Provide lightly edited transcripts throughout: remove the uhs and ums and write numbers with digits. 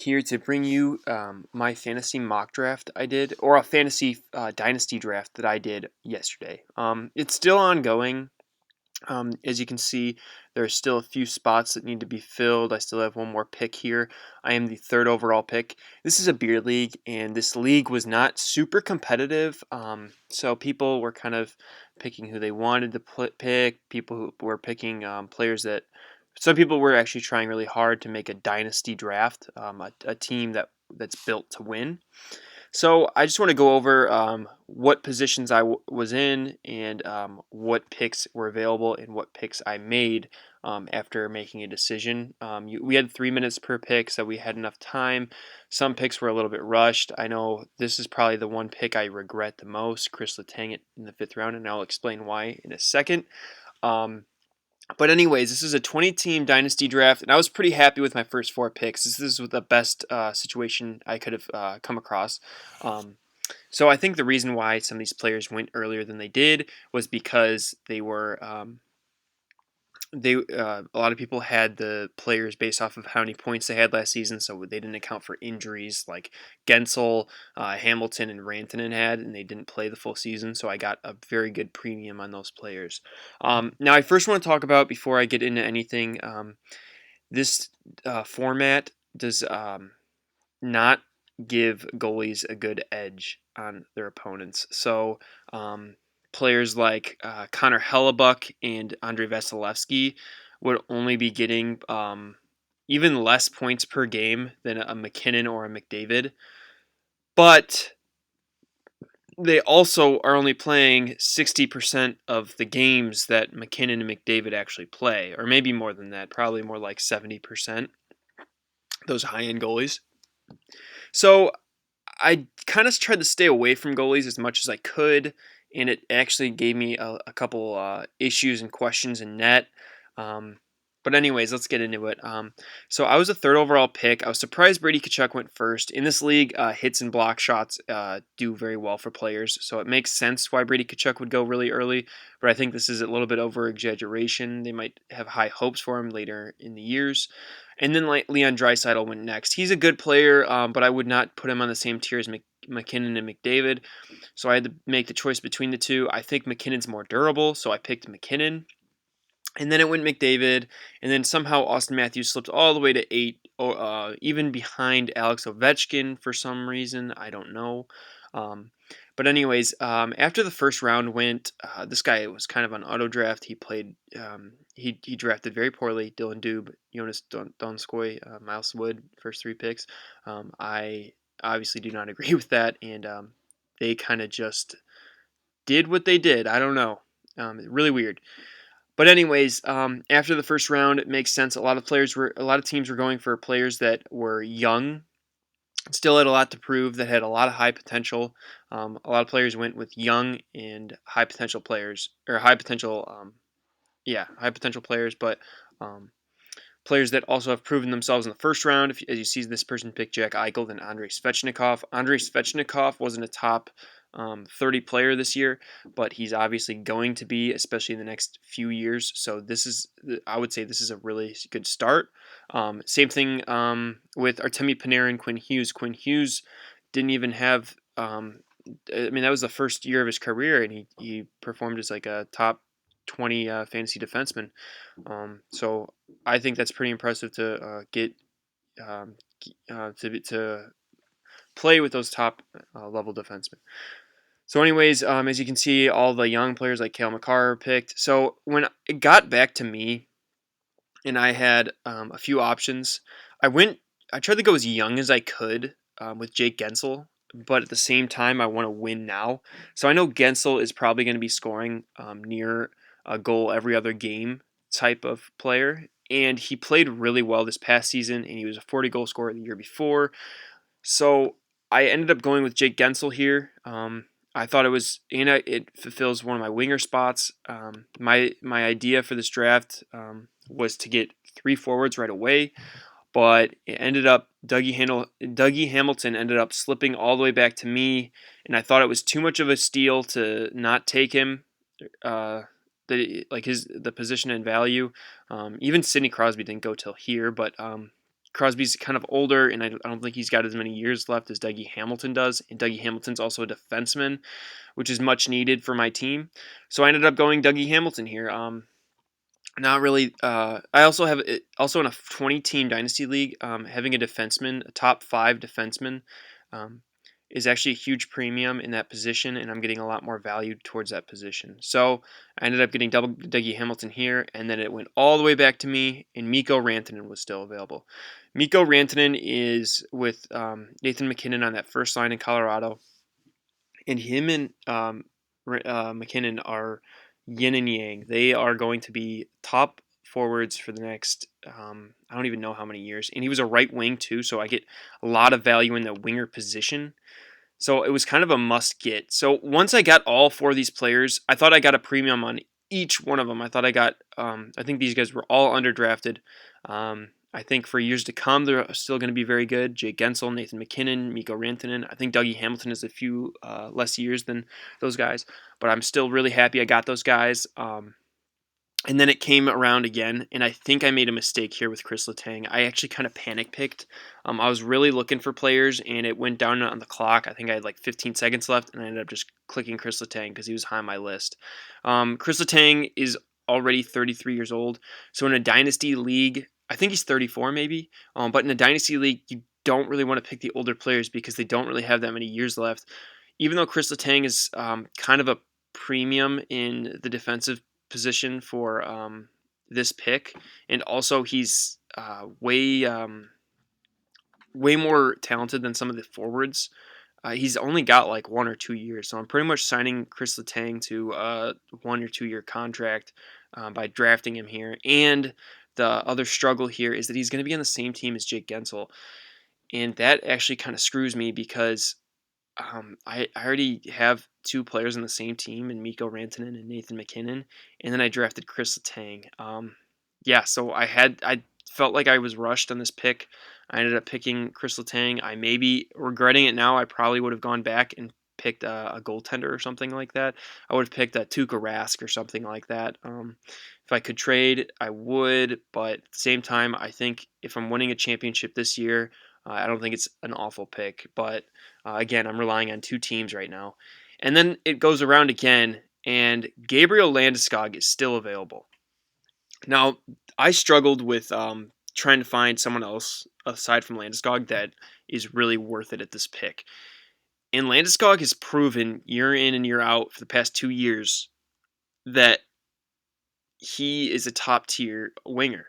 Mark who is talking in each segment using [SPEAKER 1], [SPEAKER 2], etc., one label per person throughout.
[SPEAKER 1] here to bring you my fantasy mock draft I did, or a fantasy dynasty draft that I did yesterday. It's still ongoing. As you can see, there are still a few spots that need to be filled. I still have one more pick here. I am the third overall pick. This is a beer league, and this league was not super competitive. So people were kind of picking who they wanted to pick. People who were picking players that some people were actually trying really hard to make a dynasty draft, a team that's built to win. So I just want to go over what positions I was in and what picks were available and what picks I made after making a decision. We had 3 minutes per pick, so we had enough time. Some picks were a little bit rushed. I know this is probably the one pick I regret the most, Chris Letang in the fifth round, and I'll explain why in a second. But anyways, this is a 20-team dynasty draft, and I was pretty happy with my first four picks. This is the best situation I could have come across. So I think the reason why some of these players went earlier than they did was because they were a lot of people had the players based off of how many points they had last season, so they didn't account for injuries like Gensel, Hamilton, and Rantanen had, and they didn't play the full season. So I got a very good premium on those players. Now, I first want to talk about before I get into anything. This format does not give goalies a good edge on their opponents. So players like Connor Hellebuck and Andrei Vasilevsky would only be getting even less points per game than a McKinnon or a McDavid. But they also are only playing 60% of the games that McKinnon and McDavid actually play, or maybe more than that, probably more like 70%, those high-end goalies. So I kind of tried to stay away from goalies as much as I could, and it actually gave me a couple issues and questions in net. But anyways, let's get into it. So I was a third overall pick. I was surprised Brady Tkachuk went first. In this league, hits and block shots do very well for players, so it makes sense why Brady Tkachuk would go really early, but I think this is a little bit over-exaggeration. They might have high hopes for him later in the years. And then like Leon Draisaitl went next. He's a good player, but I would not put him on the same tier as McKinnon and McDavid. So I had to make the choice between the two. I think McKinnon's more durable, so I picked McKinnon. And then it went McDavid, and then somehow Austin Matthews slipped all the way to 8, even behind Alex Ovechkin for some reason. I don't know. But anyways, after the first round went, this guy was kind of on auto draft. He played, he drafted very poorly. Dylan Dube, Jonas Donskoy, Miles Wood, first three picks. I obviously do not agree with that, and they kind of just did what they did. I don't know. Really weird. But anyways, after the first round, it makes sense. A lot of teams were going for players that were young, still had a lot to prove, that had a lot of high potential. A lot of players went with young and high potential players, or high potential players, but players that also have proven themselves in the first round. As you see, this person picked Jack Eichel and Andrei Svechnikov. Andrei Svechnikov wasn't a top 30 player this year, but he's obviously going to be, especially in the next few years. So I would say this is a really good start. Same thing with Artemi Panarin, Quinn Hughes. Quinn Hughes didn't even have, that was the first year of his career, and he performed as like a top 20 fantasy defenseman. So I think that's pretty impressive to get to play with those top level defensemen. So anyways, as you can see, all the young players like Cale Makar are picked. So when it got back to me and I had a few options, I tried to go as young as I could with Jake Gensel, but at the same time, I want to win now. So I know Gensel is probably going to be scoring near a goal every other game type of player, and he played really well this past season, and he was a 40-goal scorer the year before. So I ended up going with Jake Gensel here. I thought it fulfills one of my winger spots. My idea for this draft was to get 3 forwards right away, but it ended up Dougie Hamilton ended up slipping all the way back to me, and I thought it was too much of a steal to not take him. The position and value. Even Sidney Crosby didn't go till here, but Crosby's kind of older, and I don't think he's got as many years left as Dougie Hamilton does. And Dougie Hamilton's also a defenseman, which is much needed for my team. So I ended up going Dougie Hamilton here. Not really. I also have also in a 20-team dynasty league. Having a defenseman, a top 5 defenseman, um, is actually a huge premium in that position, and I'm getting a lot more value towards that position. So I ended up getting double Dougie Hamilton here, and then it went all the way back to me, and Mikko Rantanen was still available. Mikko Rantanen is with Nathan MacKinnon on that first line in Colorado, and him and McKinnon are yin and yang. They are going to be top forwards for the next I don't even know how many years. And he was a right wing too, so I get a lot of value in the winger position. So it was kind of a must get. So once I got all 4 of these players, I thought I got a premium on each one of them. I thought I got, I think these guys were all underdrafted. I think for years to come, they're still going to be very good. Jake Gensel, Nathan MacKinnon, Mikko Rantanen. I think Dougie Hamilton has a few less years than those guys, but I'm still really happy I got those guys. And then it came around again, and I think I made a mistake here with Chris Letang. I actually kind of panic picked. I was really looking for players, and it went down on the clock. I think I had like 15 seconds left, and I ended up just clicking Chris Letang because he was high on my list. Chris Letang is already 33 years old, so in a dynasty league, I think he's 34 maybe, but in a dynasty league, you don't really want to pick the older players because they don't really have that many years left. Even though Chris Letang is kind of a premium in the defensive position for this pick, and also he's way more talented than some of the forwards. He's only got like 1 or 2 years, so I'm pretty much signing Chris Letang to a 1 or 2 year contract by drafting him here. And the other struggle here is that he's going to be on the same team as Jake Gensel, and that actually kind of screws me because I already have 2 players on the same team in Mikko Rantanen and Nathan MacKinnon, and then I drafted Chris Letang. Yeah, so I felt like I was rushed on this pick. I ended up picking Chris Letang. I may be regretting it now. I probably would have gone back and picked a goaltender or something like that. I would have picked a Tuukka Rask or something like that. If I could trade, I would, but at the same time, I think if I'm winning a championship this year, I don't think it's an awful pick. But again, I'm relying on 2 teams right now. And then it goes around again, and Gabriel Landeskog is still available. Now, I struggled with trying to find someone else aside from Landeskog that is really worth it at this pick. And Landeskog has proven year in and year out for the past 2 years that he is a top tier winger.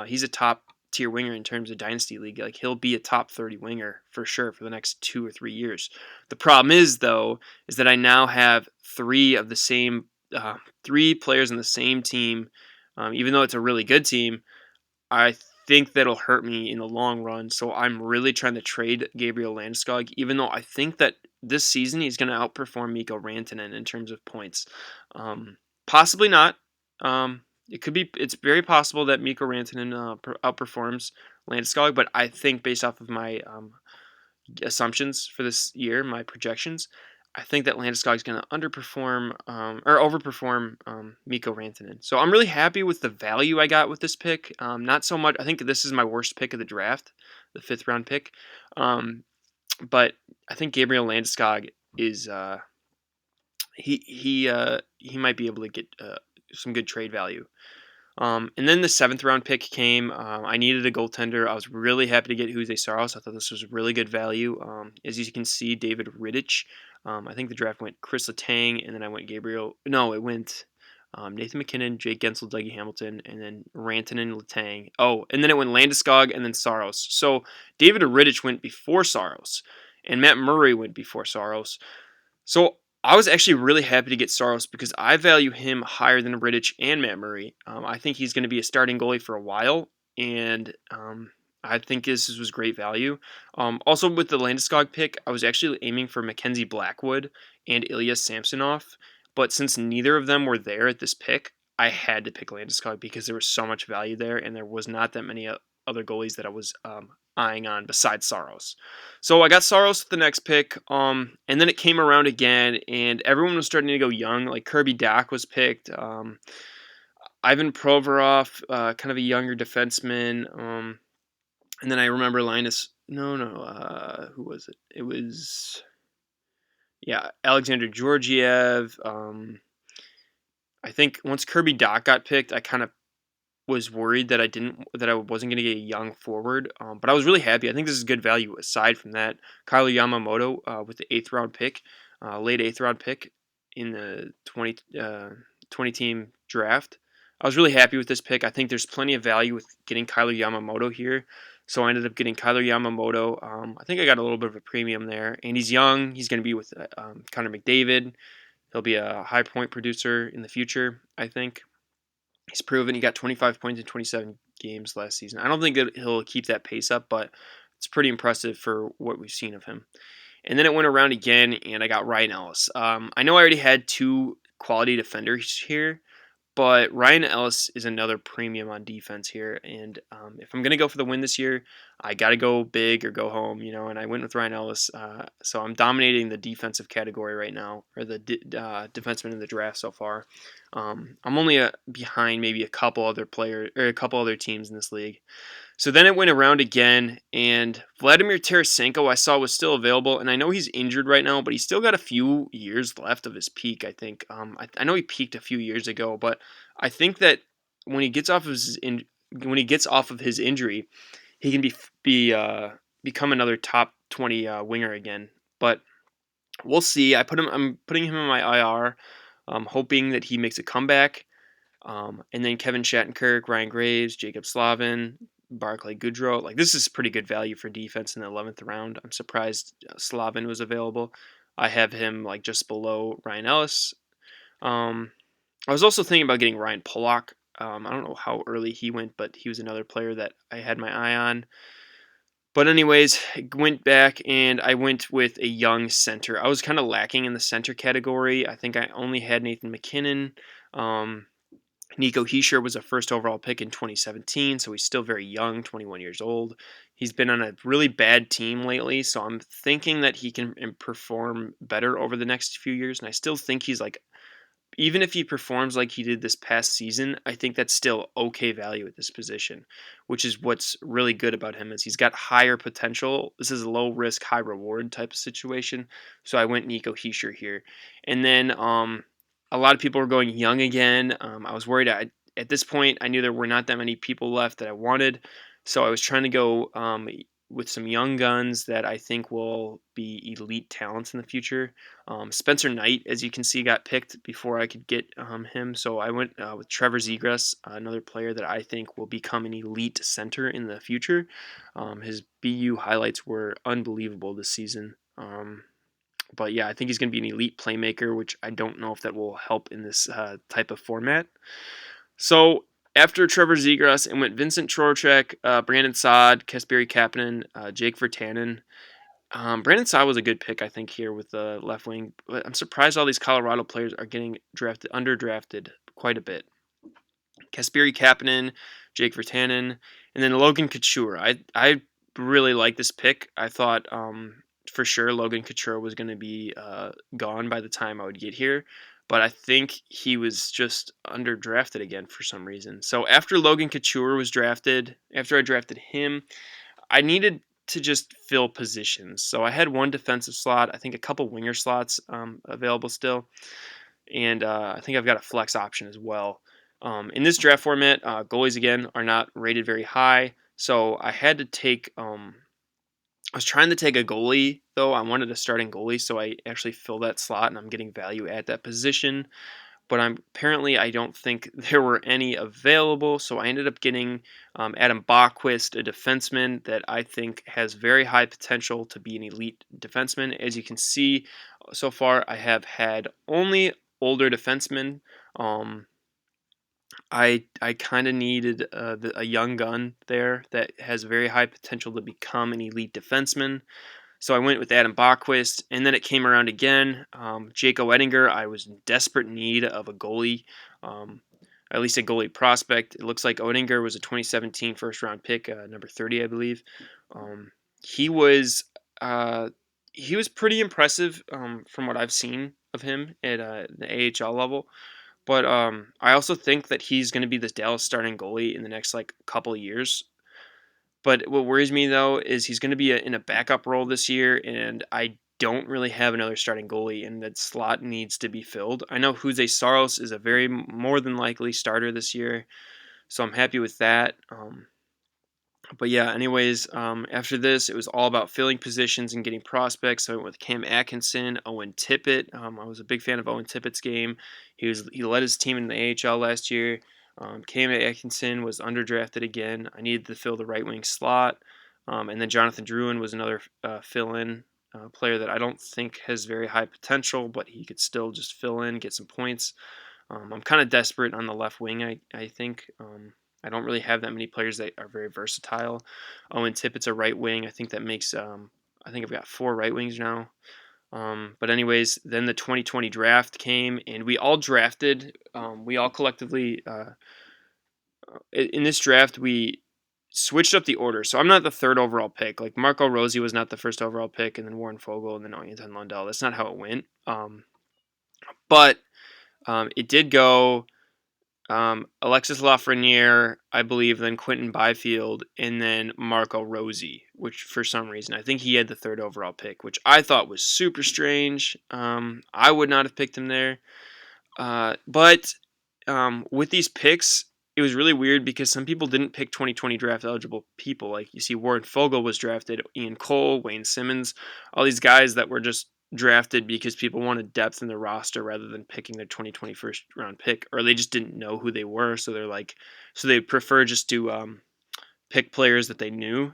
[SPEAKER 1] He's a top tier winger in terms of Dynasty League. Like, he'll be a top 30 winger for sure for the next 2 or 3 years. The problem is, though, is that I now have 3 of the same 3 players on the same team. Even though it's a really good team, I think that'll hurt me in the long run. So I'm really trying to trade Gabriel Landeskog, even though I think that this season he's going to outperform Mikko Rantanen in terms of points. Possibly not. It could be. It's very possible that Mikko Rantanen outperforms Landeskog, but I think based off of my assumptions for this year, my projections, I think that Landeskog is going to underperform or overperform Mikko Rantanen. So I'm really happy with the value I got with this pick. Not so much. I think this is my worst pick of the draft, the 5th round pick. But I think Gabriel Landeskog is he might be able to get some good trade value. And then the 7th round pick came. I needed a goaltender. I was really happy to get Jose Saros. I thought this was really good value. As you can see, David Rittich. I think the draft went Chris Letang, and then I went Gabriel. No, it went Nathan MacKinnon, Jake Gensel, Dougie Hamilton, and then Rantanen, Letang. Oh, and then it went Landeskog and then Saros. So David Rittich went before Saros, and Matt Murray went before Saros. So I was actually really happy to get Saros because I value him higher than Rittich and Matt Murray. I think he's going to be a starting goalie for a while, and I think this was great value. Also, with the Landeskog pick, I was actually aiming for Mackenzie Blackwood and Ilya Samsonov, but since neither of them were there at this pick, I had to pick Landeskog because there was so much value there, and there was not that many other goalies that I was eyeing on besides Saros. So I got Saros with the next pick, and then it came around again, and everyone was starting to go young. Like Kirby Dach was picked, Ivan Provorov, kind of a younger defenseman. And then I remember Linus. No, no. Who was it? It was yeah, Alexander Georgiev. I think once Kirby Doc got picked, I kind of was worried that I wasn't going to get a young forward. But I was really happy. I think this is good value. Aside from that, Kyler Yamamoto with the eighth round pick, late eighth round pick in the 20 team draft. I was really happy with this pick. I think there's plenty of value with getting Kyler Yamamoto here. So I ended up getting Kyler Yamamoto. I think I got a little bit of a premium there. And he's young. He's going to be with Connor McDavid. He'll be a high point producer in the future, I think. He's proven he got 25 points in 27 games last season. I don't think that he'll keep that pace up, but it's pretty impressive for what we've seen of him. And then it went around again, and I got Ryan Ellis. I know I already had two quality defenders here, but Ryan Ellis is another premium on defense here. And if I'm going to go for the win this year, I got to go big or go home, and I went with Ryan Ellis. So I'm dominating the defensive category right now, or the defenseman in the draft so far. I'm only behind maybe a couple other players or a couple other teams in this league. So then it went around again, and Vladimir Tarasenko I saw was still available, and I know he's injured right now, but he's still got a few years left of his peak. I think. I know he peaked a few years ago, but I think that when he gets off of his injury, he can become another top 20 winger again. But we'll see. I'm putting him in my IR, hoping that he makes a comeback. And then Kevin Shattenkirk, Ryan Graves, Jacob Slavin, Barclay Goodrow. Like, this is pretty good value for defense in the 11th round. I'm surprised Slavin was available. I have him like just below Ryan Ellis. I was also thinking about getting Ryan Pollock. I don't know how early he went, but he was another player that I had my eye on. But anyways, I went back and I went with a young center. I was kind of lacking in the center category. I think I only had Nathan McKinnon. Nico Heischer was a first overall pick in 2017, so he's still very young, 21 years old. He's been on a really bad team lately, so I'm thinking that he can perform better over the next few years. And I still think he's like, even if he performs like he did this past season, I think that's still okay value at this position, which is what's really good about him is he's got higher potential. This is a low risk, high reward type of situation. So I went Nico Heischer here. And then a lot of people were going young again. I was worried. At this point, I knew there were not that many people left that I wanted. So I was trying to go with some young guns that I think will be elite talents in the future. Spencer Knight, as you can see, got picked before I could get him. So I went with Trevor Zegras, another player that I think will become an elite center in the future. His BU highlights were unbelievable this season. But yeah, I think he's going to be an elite playmaker, which I don't know if that will help in this type of format. So after Trevor Zegras, it went Vincent Trocheck, Brandon Saad, Kasperi Kapanen, Jake Virtanen. Brandon Saad was a good pick, I think, here with the left wing. But I'm surprised all these Colorado players are getting underdrafted quite a bit. Kasperi Kapanen, Jake Virtanen, and then Logan Couture. I really like this pick. I thought for sure Logan Couture was going to be gone by the time I would get here, but I think he was just underdrafted again for some reason. So after Logan Couture was drafted, after I drafted him, I needed to just fill positions. So I had one defensive slot, I think a couple winger slots available still, and I think I've got a flex option as well. In this draft format, goalies again are not rated very high, so I had to take. I was trying to take a goalie though. I wanted a starting goalie, so I actually fill that slot, and I'm getting value at that position. But I don't think there were any available, so I ended up getting Adam Bachquist, a defenseman that I think has very high potential to be an elite defenseman. As you can see, so far I have had only older defensemen. Um, I kind of needed a young gun there that has very high potential to become an elite defenseman. So I went with Adam Bachquist, and then it came around again. Jaco Ettinger, I was in desperate need of a goalie, at least a goalie prospect. It looks like Ettinger was a 2017 first-round pick, number 30, I believe. Um, he was uh, he was pretty impressive from what I've seen of him at the AHL level. But I also think that he's going to be this Dallas starting goalie in the next like couple of years. But what worries me though is he's going to be in a backup role this year, and I don't really have another starting goalie, and that slot needs to be filled. I know Jose Saros is a very more than likely starter this year, so I'm happy with that. But yeah, anyways, after this, it was all about filling positions and getting prospects. So I went with Cam Atkinson, Owen Tippett. I was a big fan of Owen Tippett's game. He led his team in the AHL last year. Cam Atkinson was underdrafted again. I needed to fill the right wing slot, and then Jonathan Drouin was another fill-in player that I don't think has very high potential, but he could still just fill in, get some points. I'm kind of desperate on the left wing, I think. I don't really have that many players that are very versatile. Owen Tippett's a right wing. I think that makes, I think I've got 4 right wings now. But anyways, then the 2020 draft came, and we all drafted. We all collectively, in this draft, we switched up the order. So I'm not the 3rd overall pick. Like Marco Rossi was not the 1st overall pick, and then Warren Fogle, and then Anton Lundell. That's not how it went. But it did go Alexis Lafreniere, I believe, then Quentin Byfield, and then Marco Rossi, which for some reason I think he had the 3rd overall pick, which I thought was super strange. I would not have picked him there. But with these picks, it was really weird because some people didn't pick 2020 draft eligible people. Like you see, Warren Fogle was drafted, Ian Cole, Wayne Simmons, all these guys that were just drafted because people wanted depth in their roster rather than picking their 2020 first round pick, or they just didn't know who they were. So so they prefer just to pick players that they knew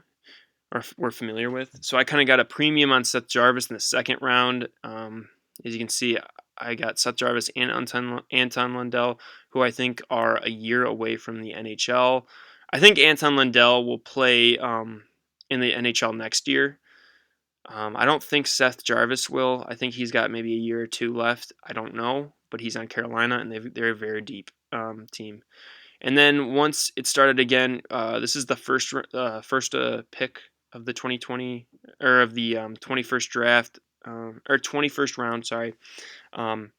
[SPEAKER 1] or were familiar with. So I kind of got a premium on Seth Jarvis in the 2nd round. As you can see, I got Seth Jarvis and Anton Lundell, who I think are a year away from the NHL. I think Anton Lundell will play in the NHL next year. I don't think Seth Jarvis will. I think he's got maybe a year or 2 left. I don't know, but he's on Carolina, and they're a very deep team. And then once it started again, this is the first pick of the 2020 or of the 21st draft or 21st round. Sorry. And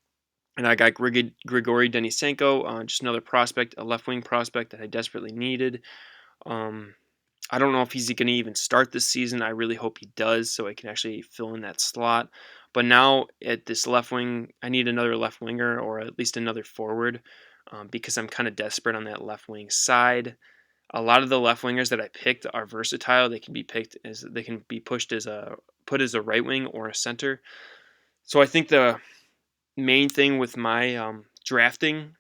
[SPEAKER 1] I got Grigory Denisenko, just another prospect, a left wing prospect that I desperately needed. Um, I don't know if he's going to even start this season. I really hope he does, so I can actually fill in that slot. But now at this left wing, I need another left winger or at least another forward because I'm kind of desperate on that left wing side. A lot of the left wingers that I picked are versatile. They can be pushed as a right wing or a center. So I think the main thing with my drafting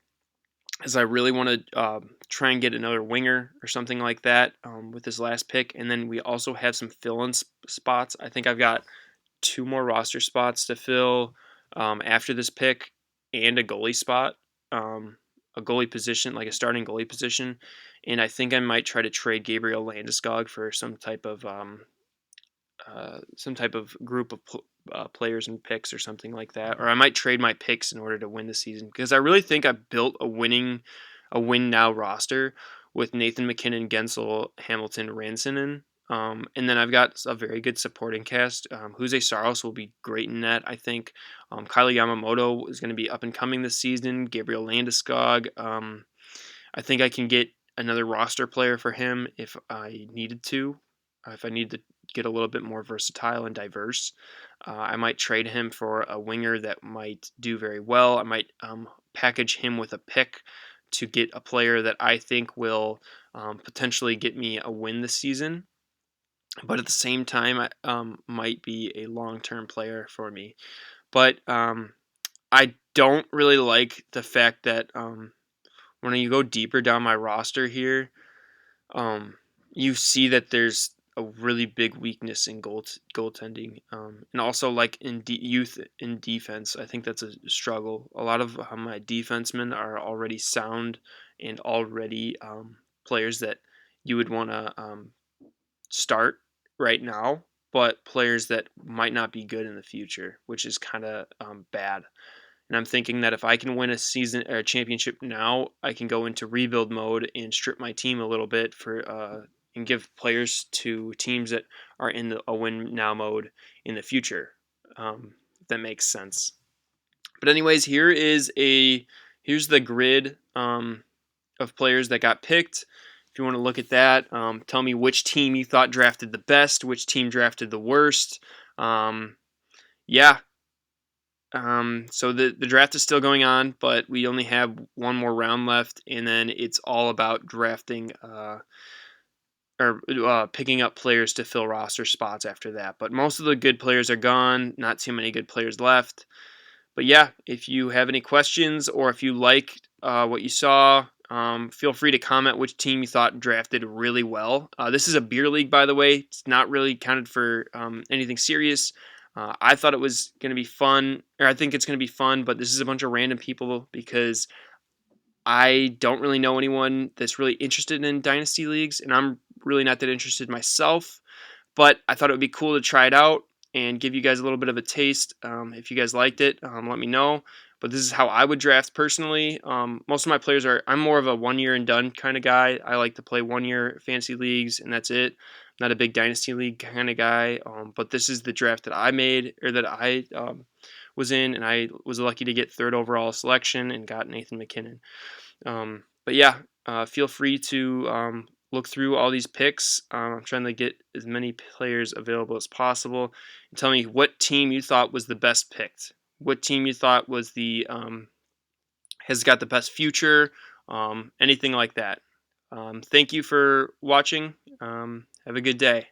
[SPEAKER 1] is I really want to try and get another winger or something like that with this last pick. And then we also have some fill-in spots. I think I've got 2 more roster spots to fill after this pick and a goalie spot, a goalie position, like a starting goalie position. And I think I might try to trade Gabriel Landeskog for some type of group of players and picks or something like that. Or I might trade my picks in order to win the season because I really think I built a win now roster with Nathan McKinnon, Gensel, Hamilton, Ransonen. And then I've got a very good supporting cast. Jose Saros will be great in that, I think. Kyler Yamamoto is going to be up and coming this season. Gabriel Landeskog. I think I can get another roster player for him if I needed to. If I need to get a little bit more versatile and diverse, I might trade him for a winger that might do very well. I might package him with a pick to get a player that I think will potentially get me a win this season, but at the same time, might be a long-term player for me. But I don't really like the fact that when you go deeper down my roster here, you see that there's a really big weakness in goaltending, and also like in youth in defense. I think that's a struggle. A lot of my defensemen are already sound and already players that you would want to start right now, but players that might not be good in the future, which is kind of bad. And I'm thinking that if I can win a season or a championship now, I can go into rebuild mode and strip my team a little bit and give players to teams that are in a win now mode in the future. If that makes sense. But anyways, here's the grid of players that got picked. If you want to look at that, tell me which team you thought drafted the best, which team drafted the worst. Um, yeah. So the draft is still going on, but we only have one more round left, and then it's all about drafting or picking up players to fill roster spots after that. But most of the good players are gone. Not too many good players left. But yeah, if you have any questions or if you like what you saw, feel free to comment which team you thought drafted really well. This is a beer league, by the way. It's not really counted for anything serious. I thought it was going to be fun, or I think it's going to be fun, but this is a bunch of random people because I don't really know anyone that's really interested in Dynasty leagues, and I'm really not that interested myself. But I thought it would be cool to try it out and give you guys a little bit of a taste. If you guys liked it, let me know. But this is how I would draft personally. Most of my players are, I'm more of a 1 year and done kind of guy. I like to play 1 year fantasy leagues, and that's it. Not a big dynasty league kind of guy. But this is the draft that I made, or that I was in, and I was lucky to get third overall selection and got Nathan McKinnon. But yeah, feel free to look through all these picks. I'm trying to get as many players available as possible. And tell me what team you thought was the best picked. What team you thought was the has got the best future. Anything like that. Thank you for watching. Have a good day.